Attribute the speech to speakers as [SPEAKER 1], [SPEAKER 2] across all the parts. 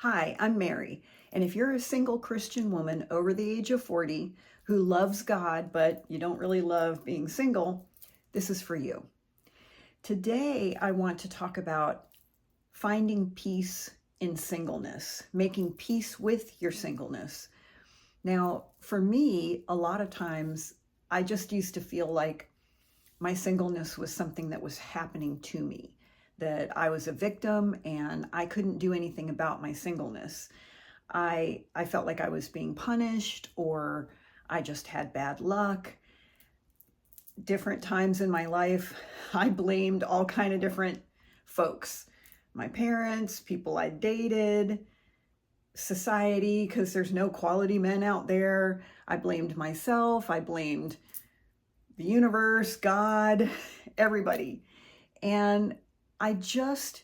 [SPEAKER 1] Hi, I'm Mary, and if you're a single Christian woman over the age of 40 who loves God, but you don't really love being single, this is for you. Today, I want to talk about finding peace in singleness, making peace with your singleness. Now, for me, a lot of times, I just used to feel like my singleness was something that was happening to me, that I was a victim and I couldn't do anything about my singleness. I felt like I was being punished or I just had bad luck. Different times in my life, I blamed all kind of different folks. My parents, people I dated, society, because there's no quality men out there. I blamed myself. I blamed the universe, God, everybody. And I just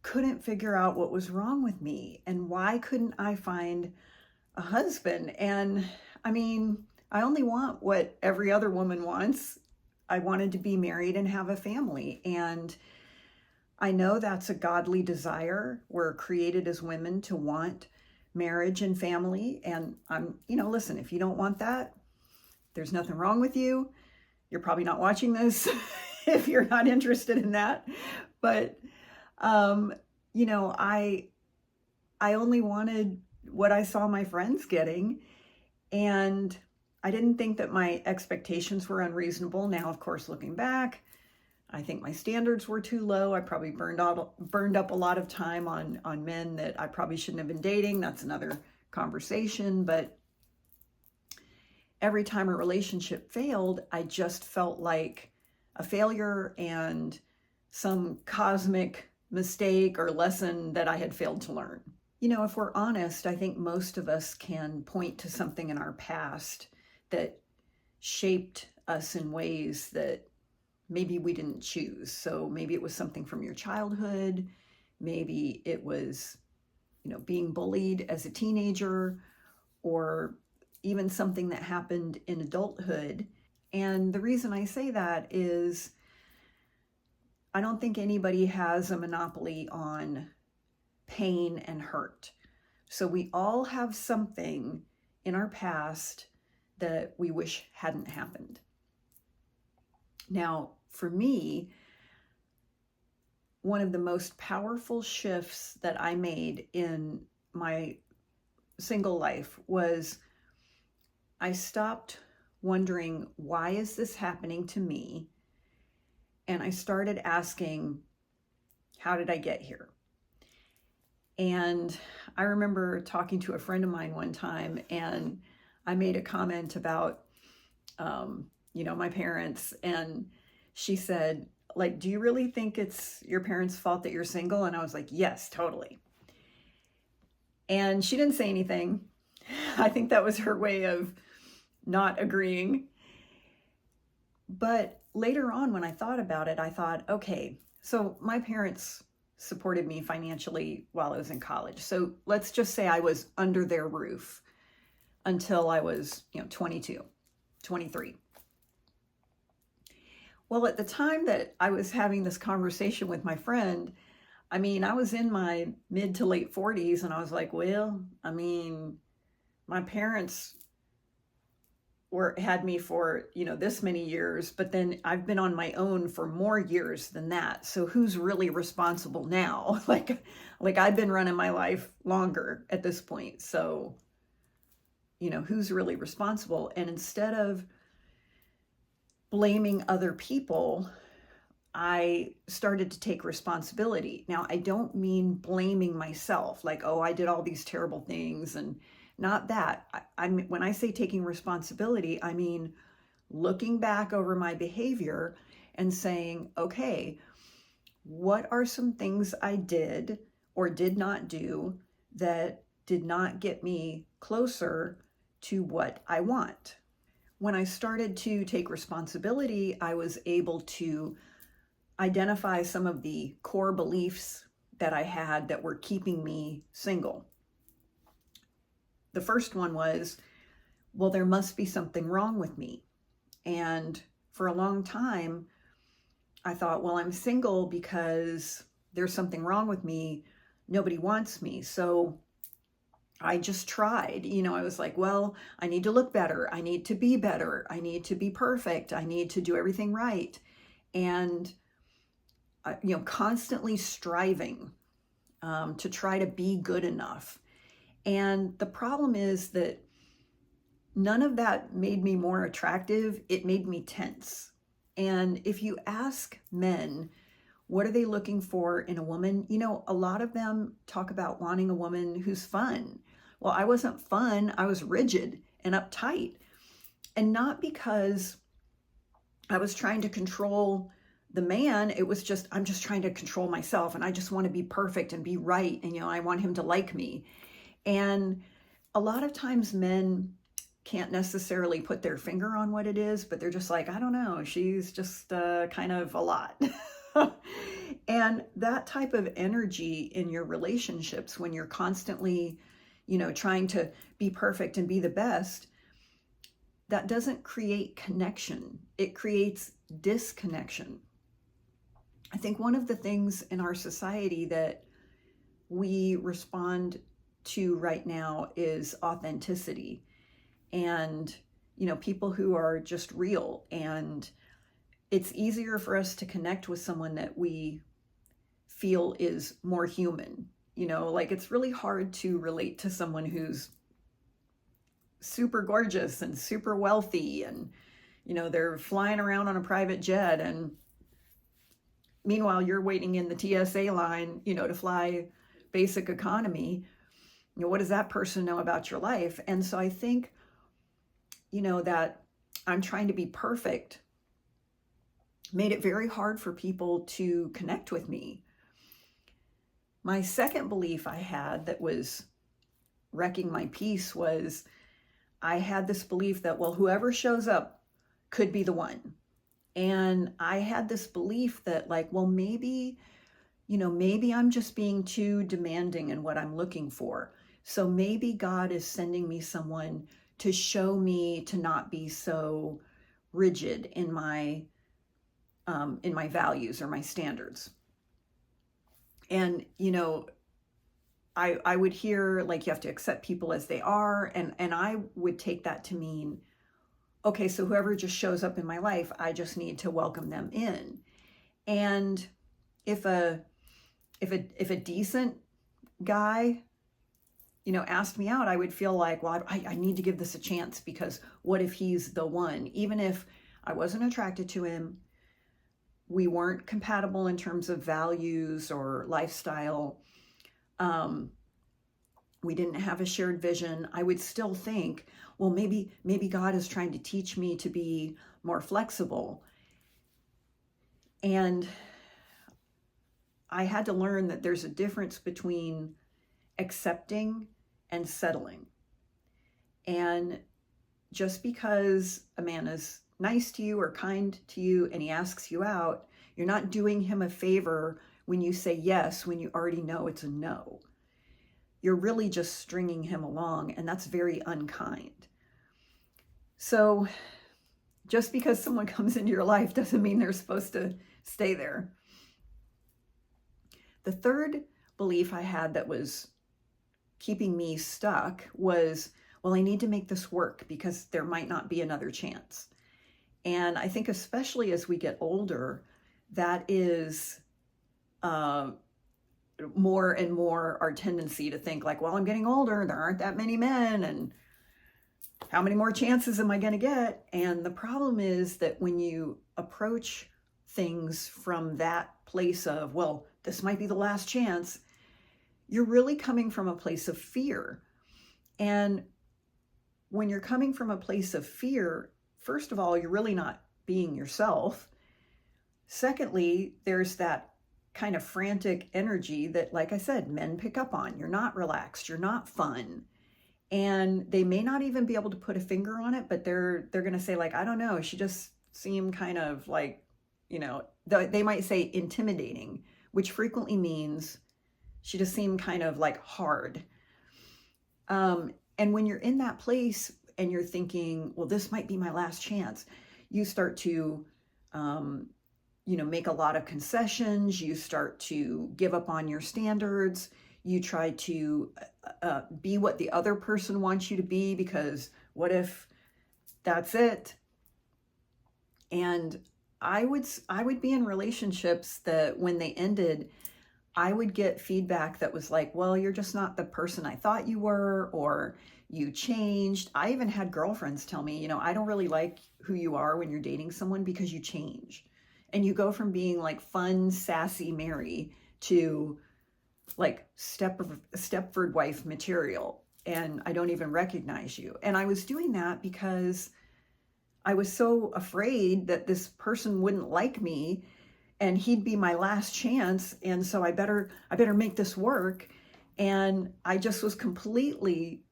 [SPEAKER 1] couldn't figure out what was wrong with me and why couldn't I find a husband? And I only want what every other woman wants. I wanted to be married and have a family. And I know that's a godly desire. We're created as women to want marriage and family. And listen, if you don't want that, there's nothing wrong with you. You're probably not watching this if you're not interested in that. But, I only wanted what I saw my friends getting. And I didn't think that my expectations were unreasonable. Now, of course, looking back, I think my standards were too low. I probably burned up a lot of time on men that I probably shouldn't have been dating. That's another conversation. But every time a relationship failed, I just felt like a failure and some cosmic mistake or lesson that I had failed to learn. If we're honest, I think most of us can point to something in our past that shaped us in ways that maybe we didn't choose. So maybe it was something from your childhood. Maybe it was, being bullied as a teenager, or even something that happened in adulthood. And the reason I say that is I don't think anybody has a monopoly on pain and hurt. So we all have something in our past that we wish hadn't happened. Now, for me, one of the most powerful shifts that I made in my single life was I stopped wondering, why is this happening to me? And I started asking, how did I get here? And I remember talking to a friend of mine one time, and I made a comment about, my parents. And she said, do you really think it's your parents' fault that you're single? And I was like, yes, totally. And she didn't say anything. I think that was her way of not agreeing. But later on, when I thought about it, I thought, okay, so my parents supported me financially while I was in college. So let's just say I was under their roof until I was, 22, 23. Well, at the time that I was having this conversation with my friend, I was in my mid to late 40s, and I was like, my parents had me for, this many years, but then I've been on my own for more years than that. So who's really responsible now? Like I've been running my life longer at this point. So, who's really responsible? And instead of blaming other people, I started to take responsibility. Now, I don't mean blaming myself, like, oh, I did all these terrible things, and not that. When I say taking responsibility, I mean looking back over my behavior and saying, okay, what are some things I did or did not do that did not get me closer to what I want? When I started to take responsibility, I was able to identify some of the core beliefs that I had that were keeping me single. The first one was, well, there must be something wrong with me. And for a long time, I thought, well, I'm single because there's something wrong with me. nobody wants me. So I just tried. I was like, well, I need to look better. I need to be better. I need to be perfect. I need to do everything right. And, constantly striving to try to be good enough. And the problem is that none of that made me more attractive. It made me tense. And if you ask men, what are they looking for in a woman? A lot of them talk about wanting a woman who's fun. Well, I wasn't fun. I was rigid and uptight. And not because I was trying to control the man. It was just, I'm just trying to control myself, and I just want to be perfect and be right. And, I want him to like me. And a lot of times men can't necessarily put their finger on what it is, but they're just like, I don't know, she's just kind of a lot. And that type of energy in your relationships, when you're constantly, trying to be perfect and be the best, that doesn't create connection. It creates disconnection. I think one of the things in our society that we respond to right now is authenticity, and people who are just real. And it's easier for us to connect with someone that we feel is more human. Like, it's really hard to relate to someone who's super gorgeous and super wealthy, and they're flying around on a private jet, and meanwhile you're waiting in the TSA line to fly basic economy. What does that person know about your life? And so I think that I'm trying to be perfect made it very hard for people to connect with me. My second belief I had that was wrecking my peace was, I had this belief that, well, whoever shows up could be the one. And I had this belief that, like, well, maybe I'm just being too demanding in what I'm looking for. So maybe God is sending me someone to show me to not be so rigid in my values or my standards. And, I would hear, like, you have to accept people as they are. And I would take that to mean, okay, so whoever just shows up in my life, I just need to welcome them in. And if a decent guy, asked me out, I would feel like, well, I need to give this a chance, because what if he's the one? Even if I wasn't attracted to him, we weren't compatible in terms of values or lifestyle, we didn't have a shared vision, I would still think, well, maybe God is trying to teach me to be more flexible. And I had to learn that there's a difference between accepting and settling. And just because a man is nice to you or kind to you and he asks you out, you're not doing him a favor when you say yes when you already know it's a no. You're really just stringing him along, and that's very unkind. So just because someone comes into your life doesn't mean they're supposed to stay there. The third belief I had that was keeping me stuck was, well, I need to make this work because there might not be another chance. And I think especially as we get older, that is more and more our tendency to think like, well, I'm getting older, there aren't that many men, and how many more chances am I going to get? And the problem is that when you approach things from that place of, well, this might be the last chance, you're really coming from a place of fear. And when you're coming from a place of fear, first of all, you're really not being yourself. Secondly, there's that kind of frantic energy that, like I said, men pick up on. You're not relaxed, you're not fun. And they may not even be able to put a finger on it, but they're going to say, like, I don't know, she just seemed kind of like, they might say intimidating, which frequently means she just seemed kind of like hard. And when you're in that place and you're thinking, well, this might be my last chance, you start to, make a lot of concessions. You start to give up on your standards. You try to be what the other person wants you to be, because what if that's it? And I would be in relationships that when they ended, I would get feedback that was like, well, you're just not the person I thought you were, or you changed. I even had girlfriends tell me, I don't really like who you are when you're dating someone because you change. And you go from being like fun, sassy Mary to like Stepford wife material. And I don't even recognize you. And I was doing that because I was so afraid that this person wouldn't like me and he'd be my last chance. And so I better make this work. And I just was completely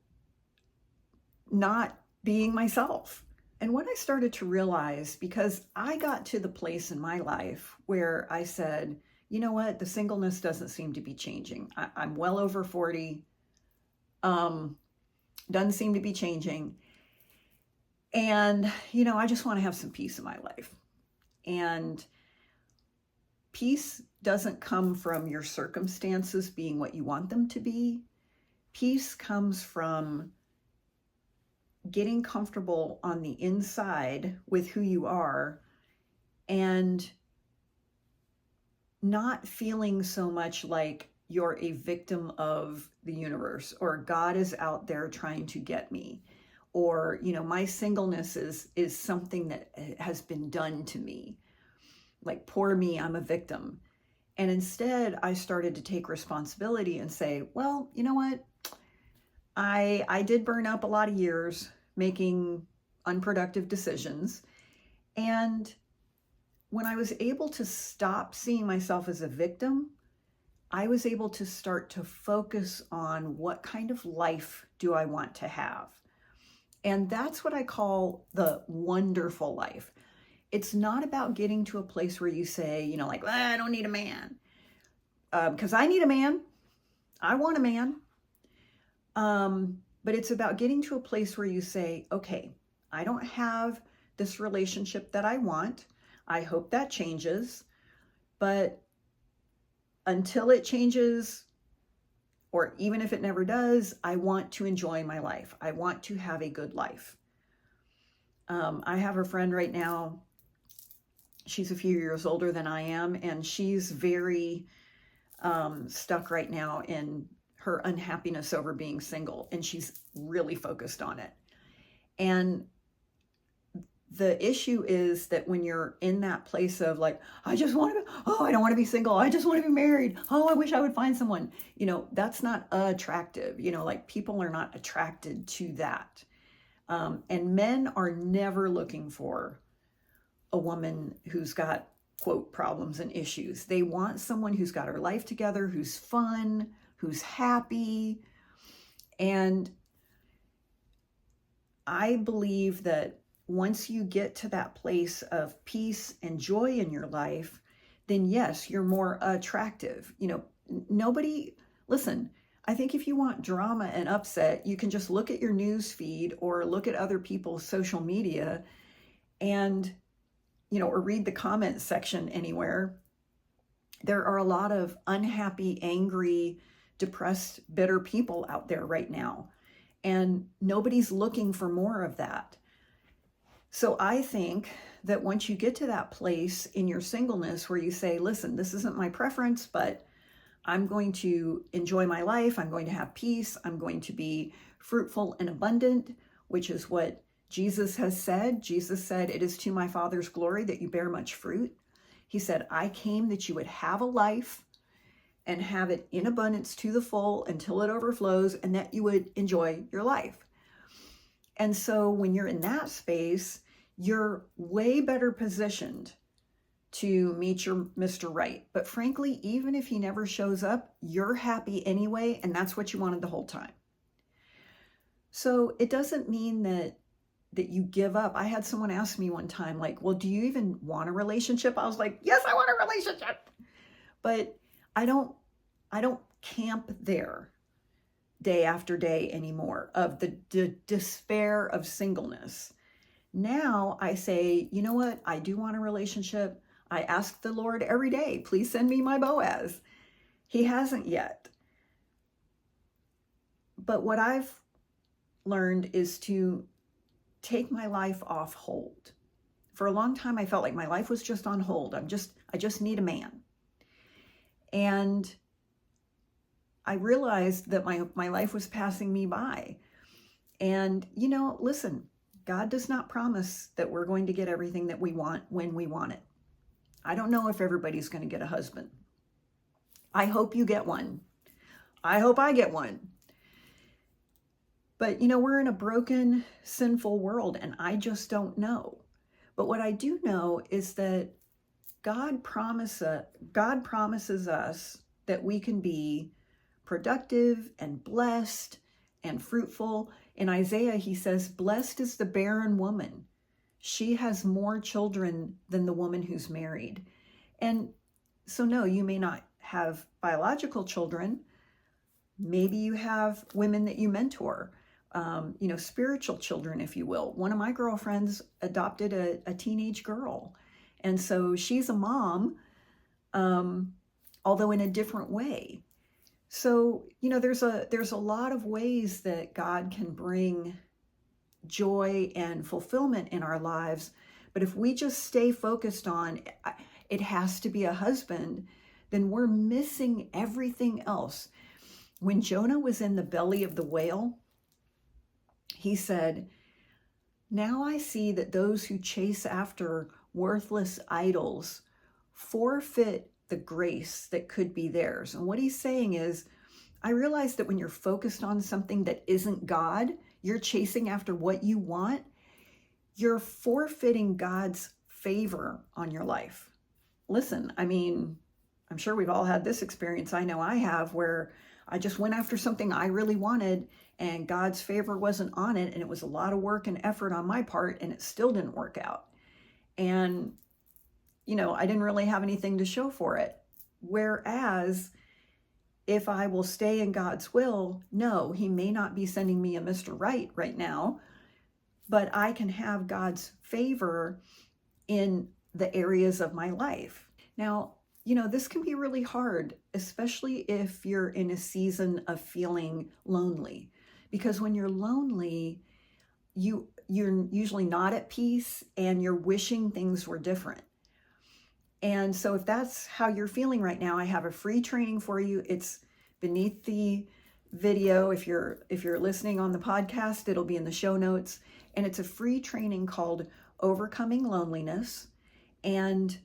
[SPEAKER 1] not being myself. And what I started to realize, because I got to the place in my life where I said, you know what, the singleness doesn't seem to be changing. I'm well over 40. Doesn't seem to be changing. And, I just want to have some peace in my life. And peace doesn't come from your circumstances being what you want them to be. Peace comes from getting comfortable on the inside with who you are and not feeling so much like you're a victim of the universe, or God is out there trying to get me, or, my singleness is something that has been done to me. Like, poor me, I'm a victim. And instead, I started to take responsibility and say, well, you know what? I did burn up a lot of years making unproductive decisions. And when I was able to stop seeing myself as a victim, I was able to start to focus on what kind of life do I want to have. And that's what I call the wonderful life. It's not about getting to a place where you say, like, I don't need a man. Because I need a man. I want a man. But it's about getting to a place where you say, okay, I don't have this relationship that I want. I hope that changes. But until it changes, or even if it never does, I want to enjoy my life. I want to have a good life. I have a friend right now. She's a few years older than I am, and she's very stuck right now in her unhappiness over being single, and she's really focused on it. And the issue is that when you're in that place of like, I don't want to be single. I just want to be married. Oh, I wish I would find someone. That's not attractive. Like, people are not attracted to that. And men are never looking for a woman who's got, quote, problems and issues. They want someone who's got her life together, who's fun, who's happy. And I believe that once you get to that place of peace and joy in your life, then yes, you're more attractive. Listen, I think if you want drama and upset, you can just look at your news feed or look at other people's social media and, or read the comment section anywhere. There are a lot of unhappy, angry, depressed, bitter people out there right now. And nobody's looking for more of that. So I think that once you get to that place in your singleness where you say, listen, this isn't my preference, but I'm going to enjoy my life. I'm going to have peace. I'm going to be fruitful and abundant, which is what Jesus has said. Jesus said, it is to my Father's glory that you bear much fruit. He said, I came that you would have a life and have it in abundance to the full until it overflows, and that you would enjoy your life. And so when you're in that space, you're way better positioned to meet your Mr. Right. But frankly, even if he never shows up, you're happy anyway, and that's what you wanted the whole time. So it doesn't mean that you give up. I had someone ask me one time, like, well, do you even want a relationship? I was like, yes, I want a relationship. But I don't camp there day after day anymore of the despair of singleness. Now I say, you know what? I do want a relationship. I ask the Lord every day, please send me my Boaz. He hasn't yet. But what I've learned is to take my life off hold. For a long time, I felt like my life was just on hold. I just need a man. And I realized that my life was passing me by. And, listen, God does not promise that we're going to get everything that we want when we want it. I don't know if everybody's going to get a husband. I hope you get one. I hope I get one. But, we're in a broken, sinful world, and I just don't know. But what I do know is that God promises us that we can be productive and blessed and fruitful. In Isaiah, he says, "Blessed is the barren woman. She has more children than the woman who's married." And so, no, you may not have biological children. Maybe you have women that you mentor, spiritual children, if you will. One of my girlfriends adopted a teenage girl. And so she's a mom, although in a different way. So, there's a lot of ways that God can bring joy and fulfillment in our lives. But if we just stay focused on it has to be a husband, then we're missing everything else. When Jonah was in the belly of the whale, he said, "Now I see that those who chase after worthless idols forfeit the grace that could be theirs." And what he's saying is, I realize that when you're focused on something that isn't God, you're chasing after what you want, you're forfeiting God's favor on your life. Listen, I'm sure we've all had this experience. I know I have, where I just went after something I really wanted and God's favor wasn't on it. And it was a lot of work and effort on my part, and it still didn't work out. And, I didn't really have anything to show for it. Whereas if I will stay in God's will, no, he may not be sending me a Mr. Right now, but I can have God's favor in the areas of my life. Now, this can be really hard, especially if you're in a season of feeling lonely. Because when you're lonely, you're usually not at peace and you're wishing things were different. And so if that's how you're feeling right now, I have a free training for you. It's beneath the video. If you're listening on the podcast, it'll be in the show notes. And it's a free training called Overcoming Loneliness, and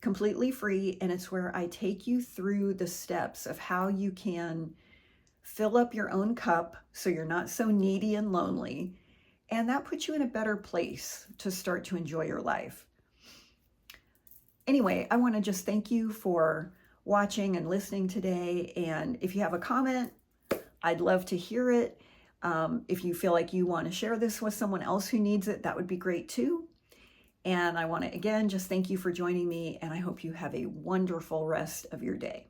[SPEAKER 1] completely free. And it's where I take you through the steps of how you can fill up your own cup so you're not so needy and lonely. And that puts you in a better place to start to enjoy your life. Anyway, I want to just thank you for watching and listening today. And if you have a comment, I'd love to hear it. If you feel like you want to share this with someone else who needs it, that would be great too. And I want to, again, just thank you for joining me, and I hope you have a wonderful rest of your day.